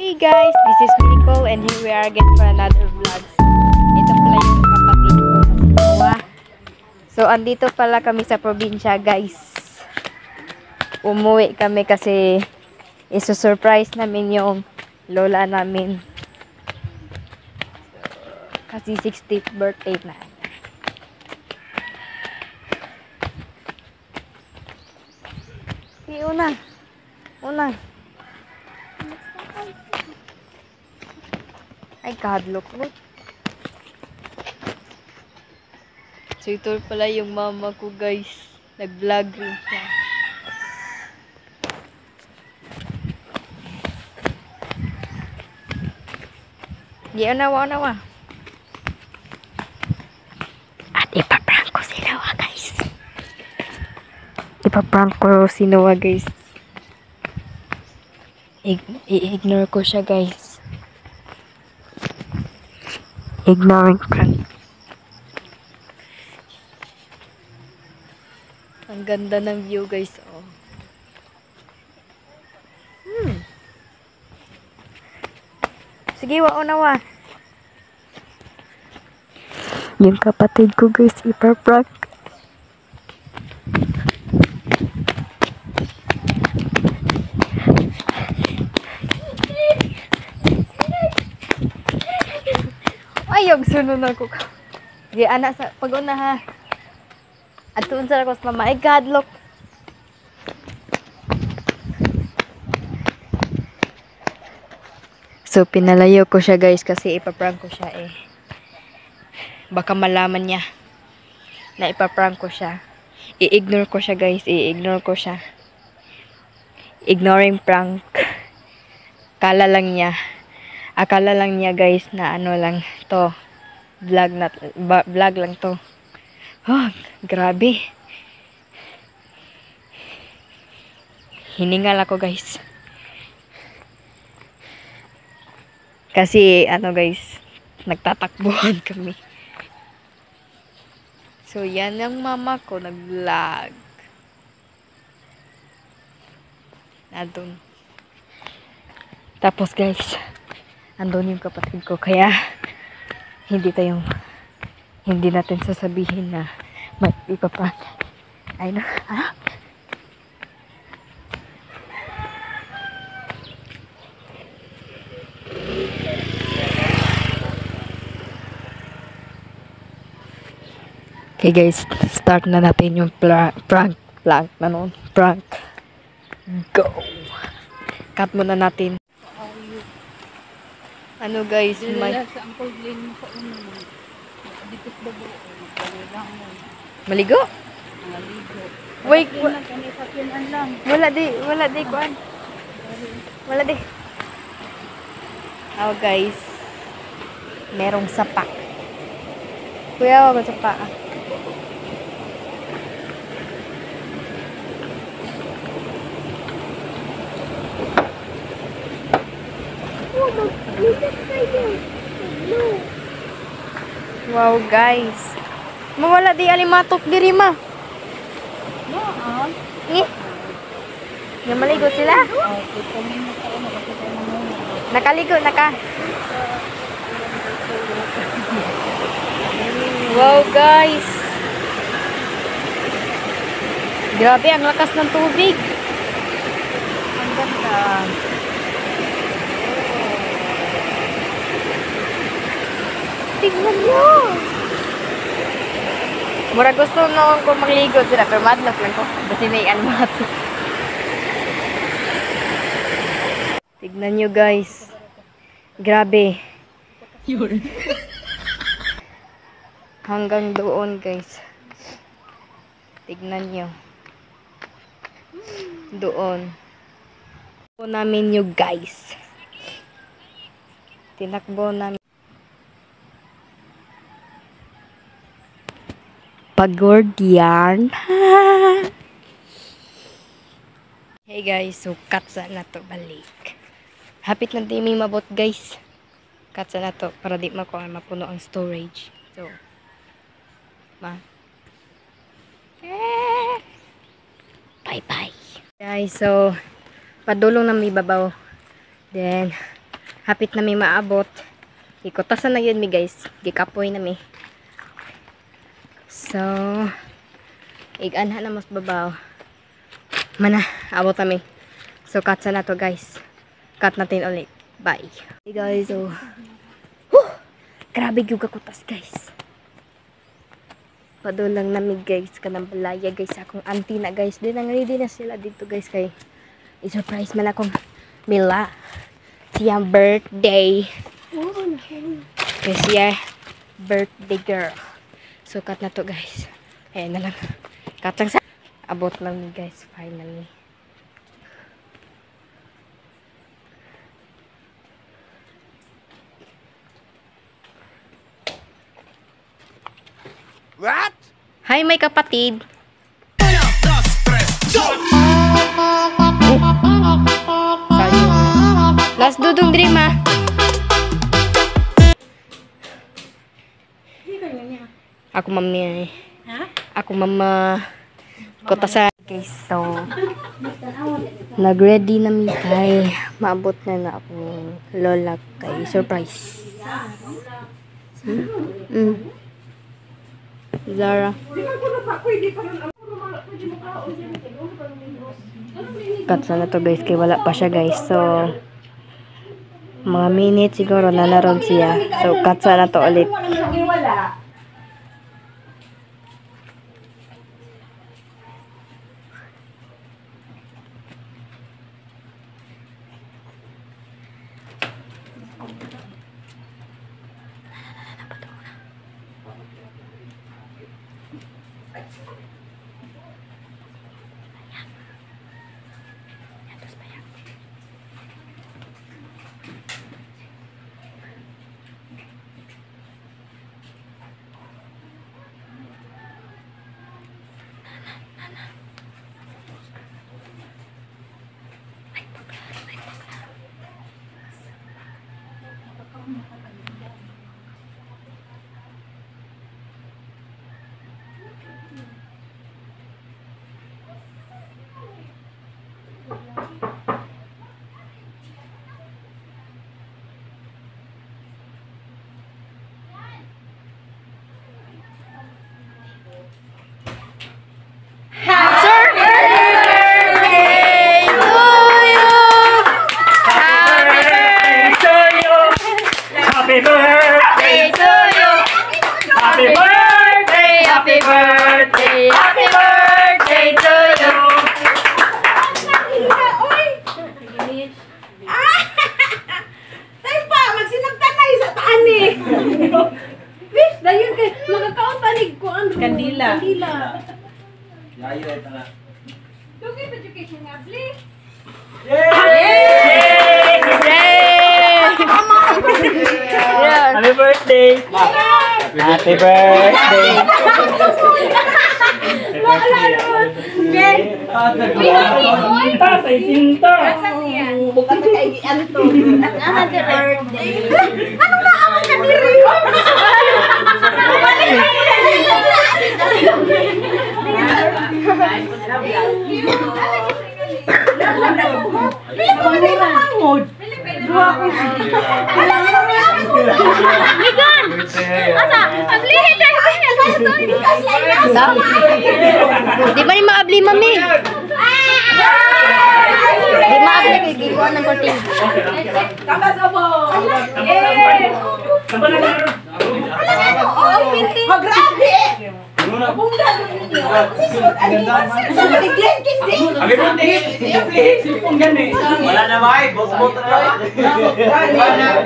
Hey guys, this is Nicole and here we are again for another vlog. Ito pala yung kapatid ko na si Noah. So, andito pala kami sa probinsya guys. Umuwi kami kasi isusurprise namin yung lola namin. Kasi 60th birthday na. Okay, una. Ay, kadlok mo. So, ito pala yung mama ko, guys. Nag-vlog rin siya. Di, unawa. At ipaprank ko si Noah, guys. I-ignore ko siya, guys. Ignoring prank. Ang ganda ng view, guys. Oh. Sige, wa. Yung kapatid ko, guys, ipaprank. Ayog, sunod ako. Di, anak, pag-una ha. At tuon sa ako sa mama. Ay, God, look. So, pinalayo ko siya, guys, kasi ipaprank ko siya, eh. Baka malaman niya na ipaprank ko siya. I-ignore ko siya, guys. Ignoring prank. Akala lang niya, guys, na ano lang to. Vlog lang to. Oh, grabe. Hiningal ako, guys. Kasi, ano, guys, nagtatakbuhan kami. So, yan ang mama ko, nag-vlog. Nandun. Tapos, guys, andun yung kapatid ko. Kaya, hindi natin sasabihin na may ipaprank. Ay, no? Ah? Okay, guys, start na natin yung prank. Go! Cut muna natin. Ano, guys, may... Maligo? Wait, wala di, kuan. Wala di. Oh, guys. Merong sapa. Kuya, wag sapa. Wow, guys. Mawala di alimatok diri ma. Nga maligo sila? Nakaligo na ka. Wow, guys. Grabe, ang lakas ng tubig. Ang ganda. Tingnan nyo. Mura gusto noon ko magligo sila, pero madlok lang ko. Kasi may almato. Tignan nyo, guys. Grabe. Hanggang doon, guys. Tignan nyo. Doon. Tinakbo namin nyo, guys. Tinakbo namin. Pagod yan. Hey, guys. So, cut sa na to balik. Hapit na din may mabot, guys. Cut sa na to para di mapuno ang storage. So, bye-bye. Guys, so, padulong na may babaw. Then, Hapit na mi maabot. Ikotasan na yun mi guys. Gikapoy na mi. So, iganha na mas babaw. Mana, abot na mi. So, cut na to guys. Cut natin ulit. Bye. Hey guys, so, grabe yung kakutas guys. Padulang namin guys, kanang balaya guys, akong auntie na guys. Din ang ready na sila dito guys kay i-surprise man akong Mila. Siyang birthday. Kaya siya birthday girl. So cut na to guys. Ayan na lang. Cut lang sa abot lang ni guys finally. What? Hi, may kapatid. Last dudong dream ah. Ako mami. Ha? Ako mama. Kota sa guys. So, nag-ready na mi kay maabot na akong lola kay surprise. Zara. Cut na to guys kay wala pa siya guys. So mga minutes siguro na naroon siya. So cut na to ulit. Happy birthday to you. Happy birthday, happy birthday, happy birthday to you. Tayo pa, magsinagtanay sa taan eh. Wish, dahil kay magkakaon panig ko ang kandila. Kandila. Lugay pa education nga, please. Yay! Happy birthday! Happy birthday! Pasay sinta! Bukan na kay ano to. Happy birthday. Ano na ako na diri? Ligan! Asa? Ablihin na! Di ba ni maabli, mami? Di maabli, giguan ng korting. Kakasabo! Oh, pinti! Magrabe! Bunda ninyo! Happy birthday! Sipong gani! Wala na may! Bot-bot na! Wala na!